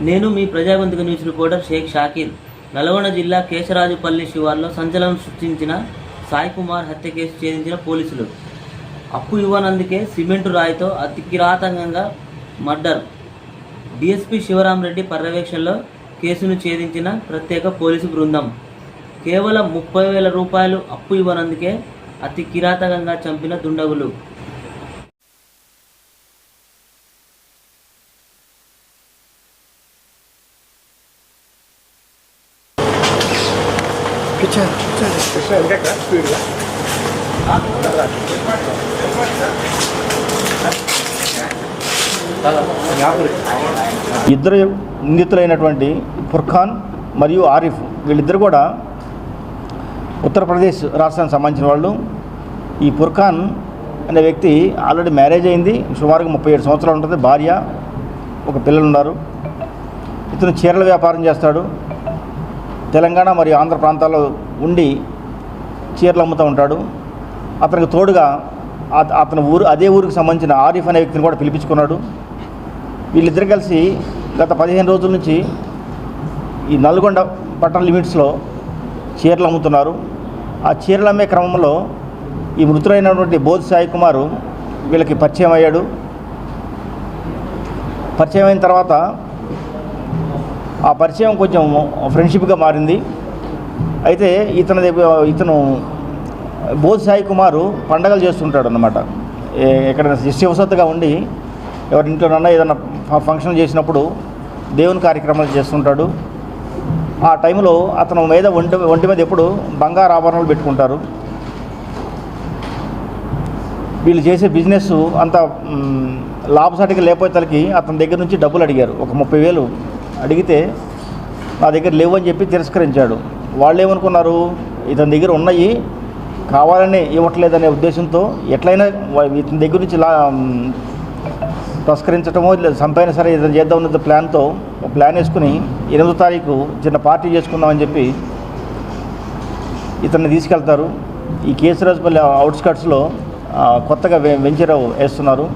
నేను మీ ప్రజాగొంతుక news reporter Sheikh Shakir. Nalgonda జిల్లా కేశరాజుపల్లి శివార్లో సంచలనం సృష్టించిన సాయి కుమార్ హత్య కేసు ఛేదించిన పోలీసులు. అప్పు ఇవ్వనందుకే సిమెంటు రాయితో అతి కిరాతకంగా మర్డర్. డీఎస్పీ శివరామరెడ్డి పర్యవేక్షణలో కేసును ఛేదించిన ప్రత్యేక పోలీసు బృందం. కేవలం 30,000 రూపాయలు అప్పు ఇవ్వనందుకే అతి కిరాతకంగా చంపిన దుండగులు. ఇద్దరు నిందితులైనటువంటి ఫుర్ఖాన్ మరియు ఆరిఫ్ వీళ్ళిద్దరు కూడా ఉత్తరప్రదేశ్ రాష్ట్రానికి సంబంధించిన వాళ్ళు. ఈ ఫుర్ఖాన్ అనే వ్యక్తి ఆల్రెడీ మ్యారేజ్ అయింది, సుమారుగా 37 సంవత్సరాలు ఉంటుంది, భార్య, ఒక పిల్లలు ఉన్నారు. ఇతను చీరల వ్యాపారం చేస్తాడు. తెలంగాణ మరియు ఆంధ్ర ప్రాంతాల్లో ఉండి చీరలు అమ్ముతూ ఉంటాడు. అతనికి తోడుగా అదే ఊరికి సంబంధించిన ఆరిఫ్ అనే వ్యక్తిని కూడా పిలిపించుకున్నాడు. వీళ్ళిద్దరు కలిసి గత 15 రోజుల నుంచి ఈ నల్గొండ పట్టణ లిమిట్స్లో చీరలు అమ్ముతున్నారు. ఆ చీరలు అమ్మే క్రమంలో ఈ మృతులైనటువంటి బోధ్ సాయి కుమారు వీళ్ళకి పరిచయం అయ్యాడు. పరిచయం అయిన తర్వాత ఆ పరిచయం కొంచెం ఫ్రెండ్షిప్గా మారింది. అయితే ఇతను బోధ్ సాయి కుమారు పండగలు చేస్తుంటాడు అన్నమాట. ఎక్కడైనా శివసత్తుగా ఉండి ఎవరింట్లోనన్నా ఏదైనా ఫంక్షన్ చేసినప్పుడు దేవుని కార్యక్రమాలు చేస్తుంటాడు. ఆ టైంలో అతను మీద ఒంటి మీద ఎప్పుడు బంగారు ఆభరణాలు పెట్టుకుంటారు. వీళ్ళు చేసే బిజినెస్ అంత లాభసాటిగా లేకపోయేసరికి అతని దగ్గర నుంచి డబ్బులు అడిగారు. ఒక 30,000 అడిగితే నా దగ్గర లేవు అని చెప్పి తిరస్కరించాడు. వాళ్ళు ఏమనుకున్నారు, ఇతని దగ్గర ఉన్నాయి కావాలని ఇవ్వట్లేదనే ఉద్దేశంతో ఎట్లయినా ఇతని దగ్గర నుంచి తస్కరించడమో లేదా చంపైనా సరే ఇతను చేద్దామన్న ప్లాన్ వేసుకుని 8వ తారీఖు చిన్న పార్టీ చేసుకుందామని చెప్పి ఇతన్ని తీసుకెళ్తారు. ఈ కేశరాజుపల్లి అవుట్స్కట్స్లో కొత్తగా వెంచర్ వేస్తున్నారు.